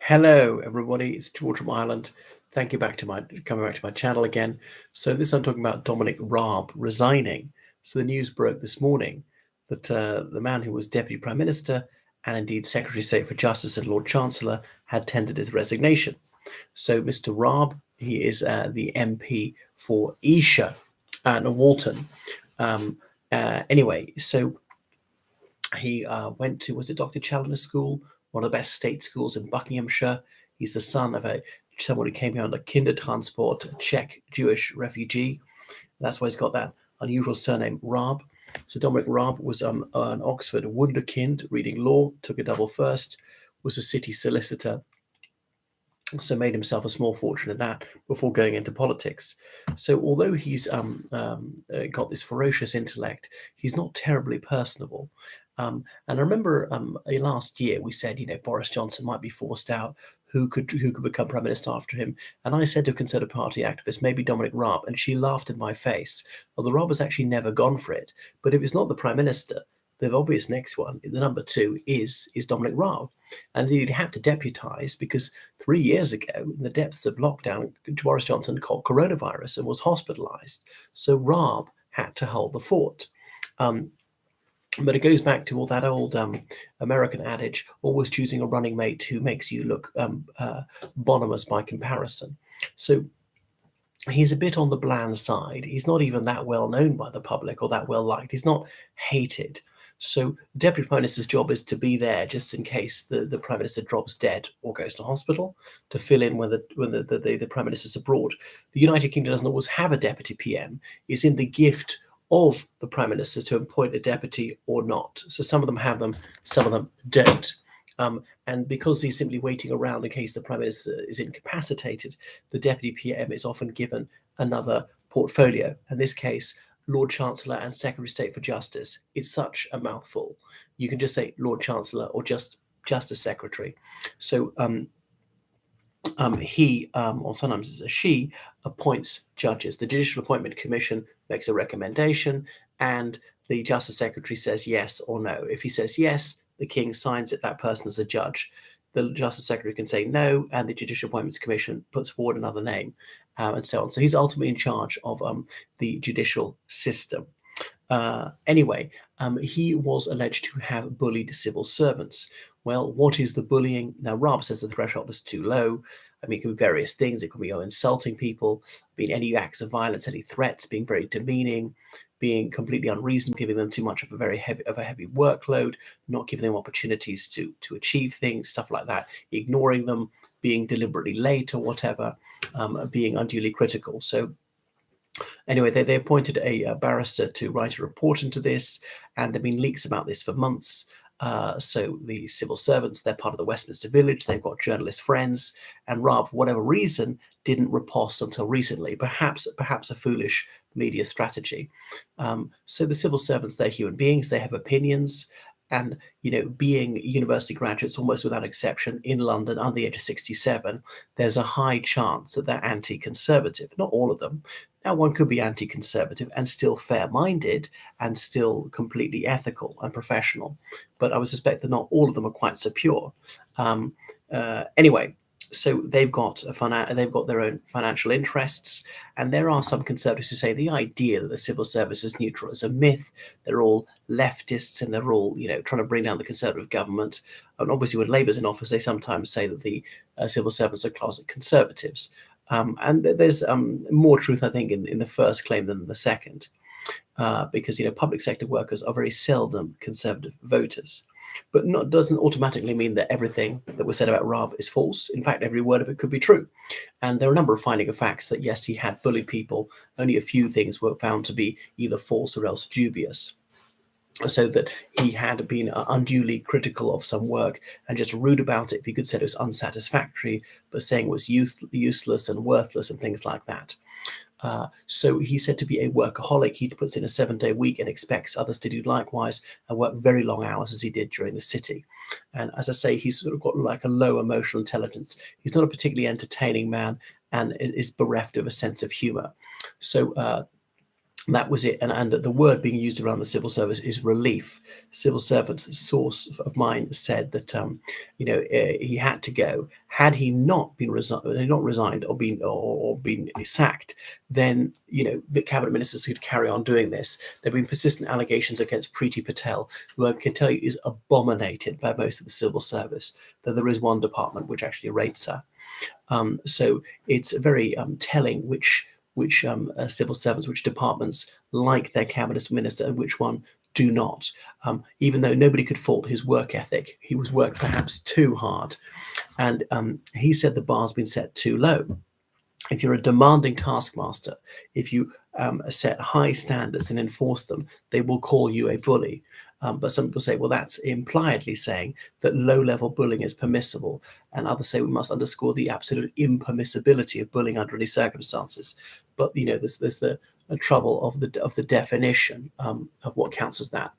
Hello, everybody. It's George from Ireland. Thank you coming back to my channel again. So this I'm talking about Dominic Raab resigning. So the news broke this morning that the man who was Deputy Prime Minister and indeed Secretary of State for Justice and Lord Chancellor had tendered his resignation. So Mr. Raab, he is the MP for Esher and Walton. Anyway, so he went to, was it Dr. Challoner's school, one of the best state schools in Buckinghamshire. He's the son of someone who came here on the Kindertransport, a Czech Jewish refugee. That's why he's got that unusual surname, Raab. So Dominic Raab was an Oxford wunderkind, reading law, took a double first, was a city solicitor, so made himself a small fortune in that before going into politics. So although he's got this ferocious intellect, he's not terribly personable. And I remember last year we said, Boris Johnson might be forced out. Who could become prime minister after him? And I said to a Conservative Party activist, maybe Dominic Raab, and she laughed in my face. Well, the Raab has actually never gone for it. But if it's not the prime minister, the obvious next one, the number two, is Dominic Raab. And he'd have to deputise because 3 years ago, in the depths of lockdown, Boris Johnson caught coronavirus and was hospitalised. So Raab had to hold the fort. But it goes back to all that old American adage, always choosing a running mate who makes you look bonhomous by comparison. So he's a bit on the bland side. He's not even that well known by the public or that well liked. He's not hated. So the Deputy Prime Minister's job is to be there just in case the Prime Minister drops dead or goes to hospital, to fill in when the Prime Minister's abroad. The United Kingdom doesn't always have a Deputy PM. It's in the gift of the Prime Minister to appoint a deputy or not. So some of them have them, some of them don't. And because he's simply waiting around in case the Prime Minister is incapacitated, the Deputy PM is often given another portfolio. In this case, Lord Chancellor and Secretary of State for Justice. It's such a mouthful. You can just say Lord Chancellor or just Justice Secretary. So he, or sometimes it's a she, appoints judges. The Judicial Appointment Commission makes a recommendation, and the Justice Secretary says yes or no. If he says yes, the King signs it, that person as a judge. The Justice Secretary can say no, and the Judicial Appointments Commission puts forward another name, and so on. So he's ultimately in charge of the judicial system. Anyway, he was alleged to have bullied civil servants. Well, what is the bullying? Now, Raab says the threshold is too low. I mean, it can be various things. It can be insulting people, any acts of violence, any threats, being very demeaning, being completely unreasonable, giving them too much of a heavy workload, not giving them opportunities to achieve things, stuff like that, ignoring them, being deliberately late or whatever, being unduly critical. So anyway, they appointed a barrister to write a report into this, and there have been leaks about this for months. So the civil servants, they're part of the Westminster Village, they've got journalist friends, and Raab, for whatever reason, didn't riposte until recently, perhaps a foolish media strategy. So the civil servants, they're human beings, they have opinions, and being university graduates almost without exception in London under the age of 67, there's a high chance that they're anti-conservative. Not all of them. Now, one could be anti-conservative and still fair-minded and still completely ethical and professional, but I would suspect that not all of them are quite so pure. Anyway, so they've got their own financial interests, and there are some conservatives who say the idea that the civil service is neutral is a myth. They're all leftists, and they're all trying to bring down the Conservative government. And obviously, when Labour's in office, they sometimes say that the civil servants are closet conservatives. And there's more truth, I think, in the first claim than the second, because public sector workers are very seldom Conservative voters. But doesn't automatically mean that everything that was said about Raab is false. In fact, every word of it could be true. And there are a number of finding of facts that, yes, he had bullied people. Only a few things were found to be either false or else dubious. So that he had been unduly critical of some work and just rude about it. If you could say it was unsatisfactory, but saying it was useless and worthless and things like that. So he's said to be a workaholic. He puts in a 7-day week and expects others to do likewise and work very long hours as he did during the city. And as I say, he's sort of got like a low emotional intelligence. He's not a particularly entertaining man and is bereft of a sense of humor. So That was it. And the word being used around the civil service is relief. Civil servants, a source of mine said that, he had to go. Had he not been resigned or been sacked, then, the cabinet ministers could carry on doing this. There have been persistent allegations against Priti Patel, who I can tell you is abominated by most of the civil service, though there is one department which actually rates her. So it's very telling which civil servants, which departments like their cabinet minister, and which one do not. Even though nobody could fault his work ethic, he was worked perhaps too hard, and he said the bar's been set too low. If you're a demanding taskmaster, if you set high standards and enforce them, they will call you a bully. But some people say, well, that's impliedly saying that low-level bullying is permissible, and others say we must underscore the absolute impermissibility of bullying under any circumstances. But there's the trouble of the definition of what counts as that.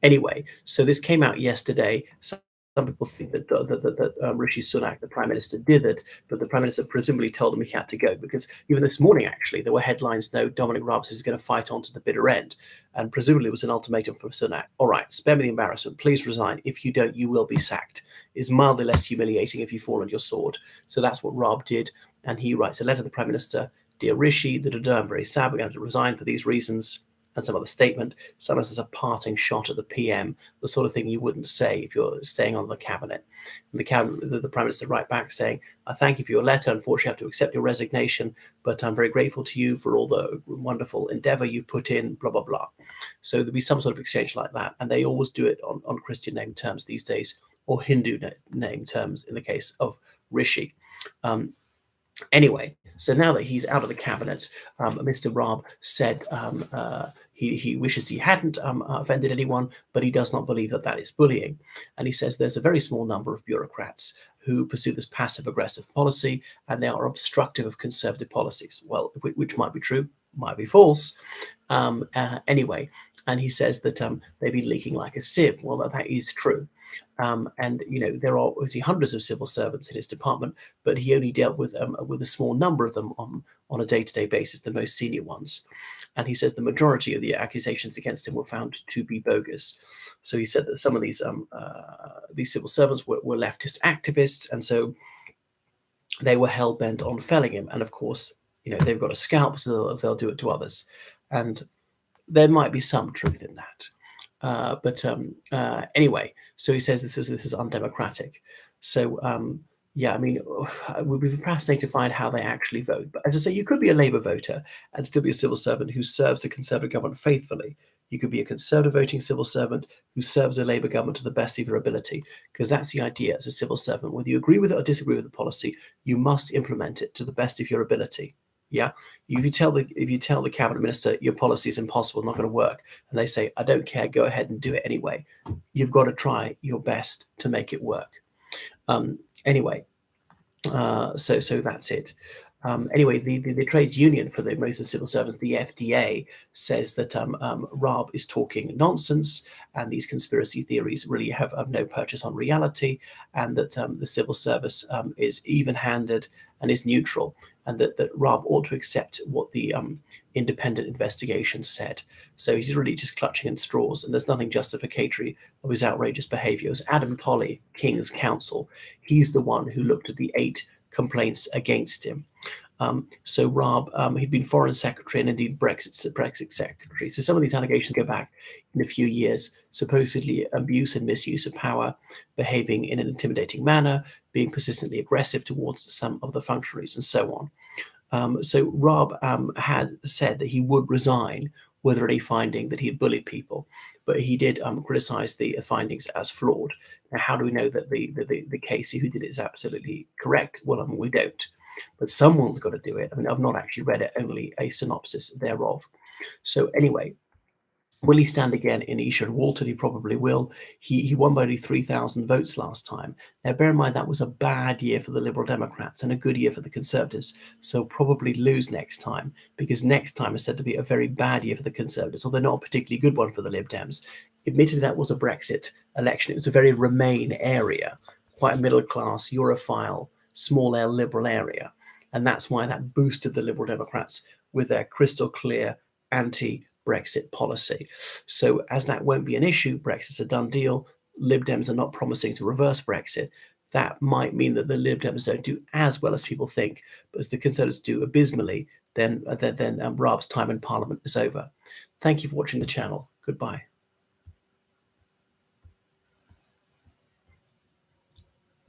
Anyway, so this came out yesterday. Some people think that Rishi Sunak, the Prime Minister, did it, but the Prime Minister presumably told him he had to go, because even this morning, actually, there were headlines, no, Dominic Raab says he's going to fight on to the bitter end, and presumably it was an ultimatum from Sunak. All right, spare me the embarrassment, please resign. If you don't, you will be sacked. It's mildly less humiliating if you fall on your sword. So that's what Raab did, and he writes a letter to the Prime Minister, Dear Rishi, I'm very sad, we're going to resign for these reasons, and some other statement, sometimes as a parting shot at the PM, the sort of thing you wouldn't say if you're staying on the cabinet. And the Prime Minister write back saying, I thank you for your letter. Unfortunately, I have to accept your resignation, but I'm very grateful to you for all the wonderful endeavor you've put in, blah, blah, blah. So there'll be some sort of exchange like that. And they always do it on Christian name terms these days, or Hindu name terms in the case of Rishi. Anyway, so now that he's out of the cabinet, Mr. Raab said he wishes he hadn't offended anyone, but he does not believe that that is bullying. And he says there's a very small number of bureaucrats who pursue this passive-aggressive policy, and they are obstructive of conservative policies. Well, which might be true, might be false. Anyway, and he says that they've been leaking like a sieve. Well, that is true. And there are obviously hundreds of civil servants in his department, but he only dealt with a small number of them on a day-to-day basis, the most senior ones. And he says the majority of the accusations against him were found to be bogus. So he said that some of these civil servants were leftist activists, and so they were hell-bent on felling him. And of course, they've got a scalp, so they'll do it to others. And there might be some truth in that. But anyway, so he says this is undemocratic. So it would be fascinating to find how they actually vote. But as I say, you could be a Labour voter and still be a civil servant who serves the Conservative government faithfully. You could be a Conservative voting civil servant who serves a Labour government to the best of your ability, because that's the idea as a civil servant. Whether you agree with it or disagree with the policy, you must implement it to the best of your ability. Yeah, if you tell the cabinet minister your policy is impossible, not going to work, and they say, I don't care, go ahead and do it anyway, you've got to try your best to make it work. Anyway, so that's it. Anyway, the trades union for most of the civil servants, the FDA, says that Raab is talking nonsense, and these conspiracy theories really have no purchase on reality, and that the civil service is even-handed and is neutral, and that Raab ought to accept what the independent investigation said. So he's really just clutching at straws, and there's nothing justificatory of his outrageous behavior. As Adam Tolley, King's counsel, he's the one who looked at the 8 complaints against him. So Raab, he'd been foreign secretary and indeed Brexit secretary. So some of these allegations go back in a few years, supposedly abuse and misuse of power, behaving in an intimidating manner, being persistently aggressive towards some of the functionaries, and so on. So Raab had said that he would resign were there any finding that he had bullied people, but he did criticize the findings as flawed. Now, how do we know that the case who did it is absolutely correct? Well, we don't. But someone's got to do it. I mean, I've not actually read it, only a synopsis thereof. So anyway, will he stand again in Esher and Walton? He probably will. He won by only 3,000 votes last time. Now, bear in mind, that was a bad year for the Liberal Democrats and a good year for the Conservatives. So probably lose next time, because next time is said to be a very bad year for the Conservatives, although not a particularly good one for the Lib Dems. Admittedly, that was a Brexit election. It was a very Remain area, quite a middle-class, Europhile, small L Liberal area. And that's why that boosted the Liberal Democrats with their crystal clear anti-Brexit policy. So as that won't be an issue, Brexit's a done deal, Lib Dems are not promising to reverse Brexit, that might mean that the Lib Dems don't do as well as people think, but as the Conservatives do abysmally, then Raab's time in Parliament is over. Thank you for watching the channel. Goodbye.